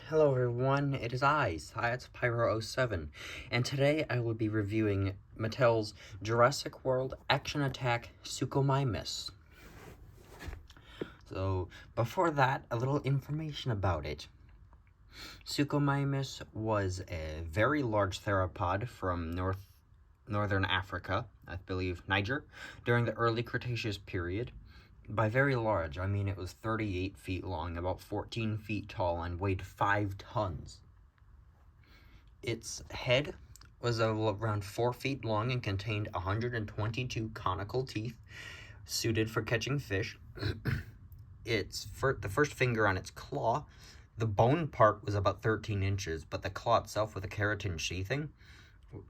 Hello everyone, it is I, Pyro07, and today I will be reviewing Mattel's Jurassic World Action Attack Suchomimus. So, before that, a little information about it. Suchomimus was a very large theropod from northern Africa, I believe Niger, during the early Cretaceous period. By very large, I mean it was 38 feet long, about 14 feet tall, and weighed 5 tons. Its head was around 4 feet long and contained 122 conical teeth, suited for catching fish. The first finger on its claw, the bone part was about 13 inches, but the claw itself with a keratin sheathing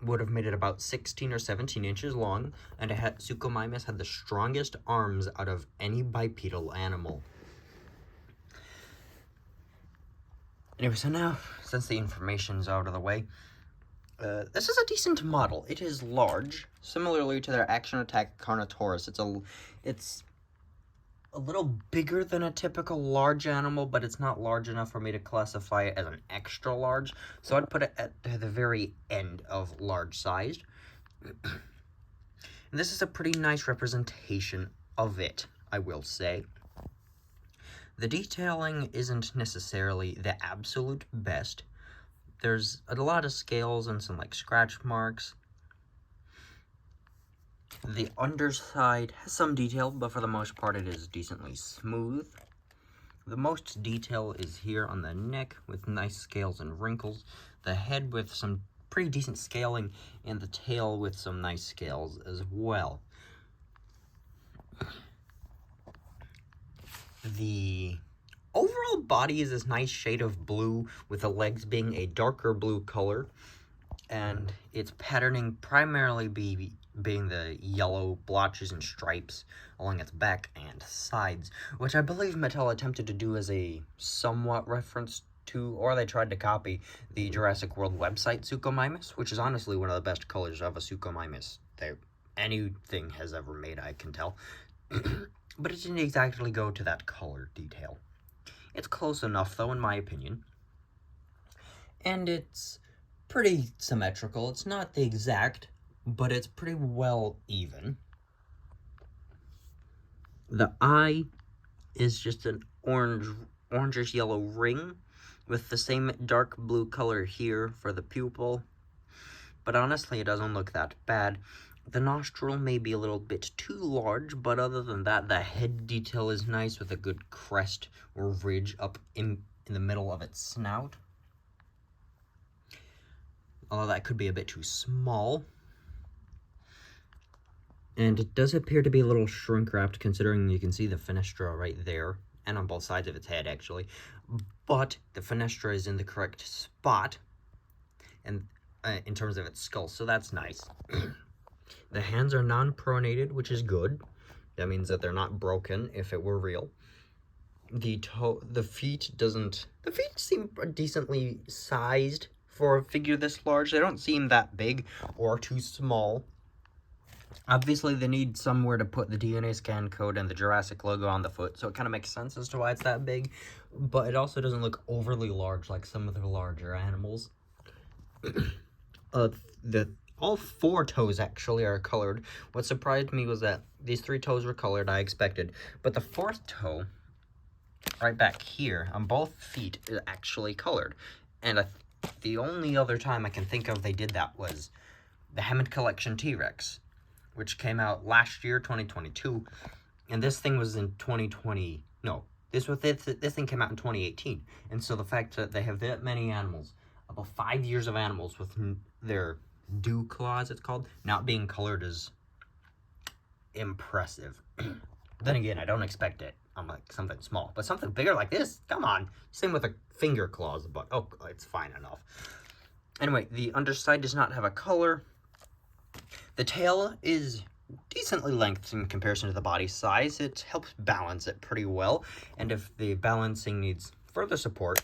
would have made it about 16 or 17 inches long, and Suchomimus had the strongest arms out of any bipedal animal. Anyway, so now, since the information's out of the way, this is a decent model. It is large, similarly to their Action Attack Carnotaurus. It's a little bigger than a typical large animal, but it's not large enough for me to classify it as an extra large, so I'd put it at the very end of large-sized. And this is a pretty nice representation of it, I will say. The detailing isn't necessarily the absolute best. There's a lot of scales and some scratch marks. The underside has some detail, but for the most part it is decently smooth. The most detail is here on the neck with nice scales and wrinkles, the head with some pretty decent scaling, and the tail with some nice scales as well. The overall body is this nice shade of blue, with the legs being a darker blue color, and its patterning primarily being the yellow blotches and stripes along its back and sides, which I believe Mattel attempted to do as a somewhat reference to, or they tried to copy, the Jurassic World website Suchomimus, which is honestly one of the best colors of a Suchomimus that anything has ever made, I can tell. But it didn't exactly go to that color detail. It's close enough, though, in my opinion. And it's pretty symmetrical. It's not the exact, but it's pretty well even. The eye is just an orangish yellow ring with the same dark blue color here for the pupil. But honestly, it doesn't look that bad. The nostril may be a little bit too large, but other than that, the head detail is nice with a good crest or ridge up in the middle of its snout. Although that could be a bit too small. And it does appear to be a little shrink-wrapped, considering you can see the fenestra right there, and on both sides of its head, actually. But the fenestra is in the correct spot, and in terms of its skull, so that's nice. The hands are non-pronated, which is good. That means that they're not broken if it were real. The feet seem decently sized for a figure this large. They don't seem that big or too small. Obviously, they need somewhere to put the DNA scan code and the Jurassic logo on the foot, so it kind of makes sense as to why it's that big. But it also doesn't look overly large like some of the larger animals. All 4 toes actually are colored. What surprised me was that these 3 toes were colored, I expected. But the 4th toe, right back here, on both feet, is actually colored. And the only other time I can think of they did that was the Hammond Collection T-Rex, which came out last year, 2022. And this thing was in 2020. No, this thing came out in 2018. And so the fact that they have that many animals, about 5 years of animals with their dew claws, it's called, not being colored is impressive. Then again, I don't expect it on something small, but something bigger like this, come on. Same with the finger claws, but oh, it's fine enough. Anyway, the underside does not have a color. The tail is decently length in comparison to the body size. It helps balance it pretty well, and if the balancing needs further support,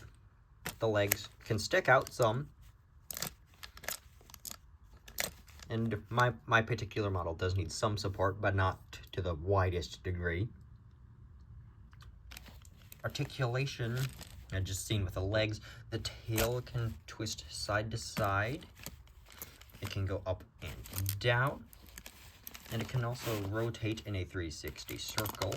the legs can stick out some. And my particular model does need some support, but not to the widest degree. Articulation And just seen with the legs, the tail can twist side to side. It can go up and down. And it can also rotate in a 360 circle.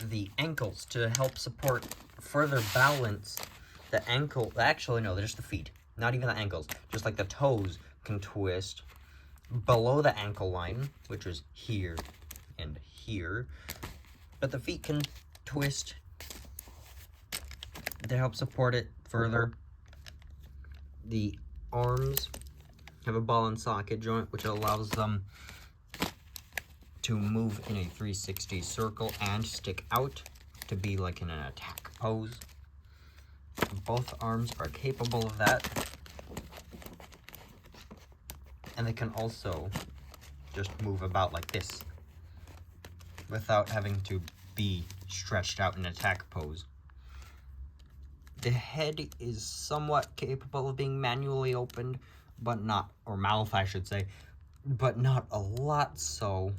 The ankles, to help support further balance, the ankle, actually no, they're just the feet, not even the ankles, just like the toes can twist below the ankle line, which is here and here, but the feet can twist to help support it further. The arms have a ball and socket joint, which allows them to move in a 360 circle and stick out to be like in an attack pose. Both arms are capable of that. And they can also just move about like this without having to be stretched out in attack pose. The head is somewhat capable of being manually opened, but not, or mouth I should say, but not a lot so,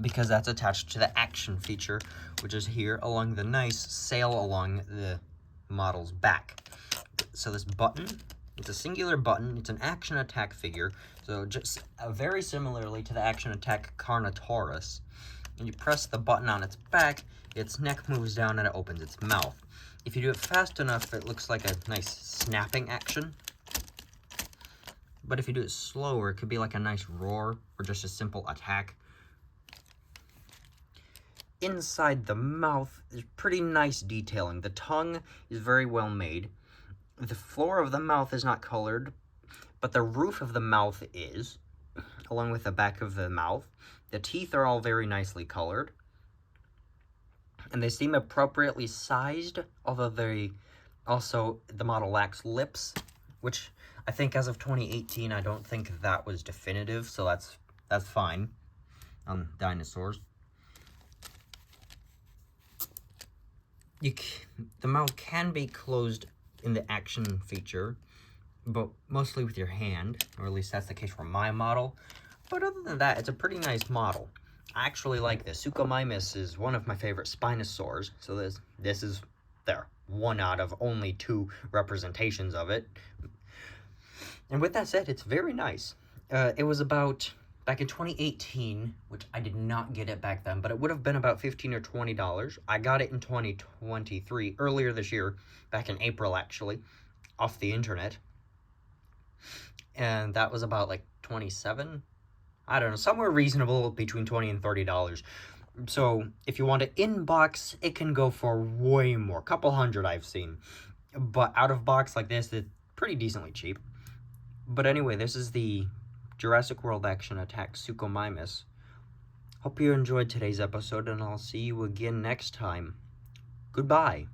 because that's attached to the action feature, which is here along the nice sail along the model's back. So this button, it's a singular button, it's an action attack figure, so just very similarly to the action attack Carnotaurus. And you press the button on its back, its neck moves down and it opens its mouth. If you do it fast enough, it looks like a nice snapping action. But if you do it slower, it could be like a nice roar or just a simple attack. Inside the mouth is pretty nice detailing. The tongue is very well made. The floor of the mouth is not colored, but the roof of the mouth is, along with the back of the mouth. The teeth are all very nicely colored, and they seem appropriately sized, although the model lacks lips, which I think as of 2018, I don't think that was definitive, so that's fine on dinosaurs. The mouth can be closed in the action feature, but mostly with your hand, or at least that's the case for my model. But other than that, it's a pretty nice model. I actually like this. Suchomimus is one of my favorite spinosaurs, so this is one out of only 2 representations of it. And with that said, it's very nice. It was about, back in 2018, which I did not get it back then, but it would have been about $15 or $20. I got it in 2023, earlier this year, back in April actually, off the internet. And that was about like 27, I don't know, somewhere reasonable between $20 and $30. So if you want it in box, it can go for way more, couple hundred I've seen. But out of box like this, it's pretty decently cheap. But anyway, this is the Jurassic World Action Attack Suchomimus. Hope you enjoyed today's episode, and I'll see you again next time. Goodbye.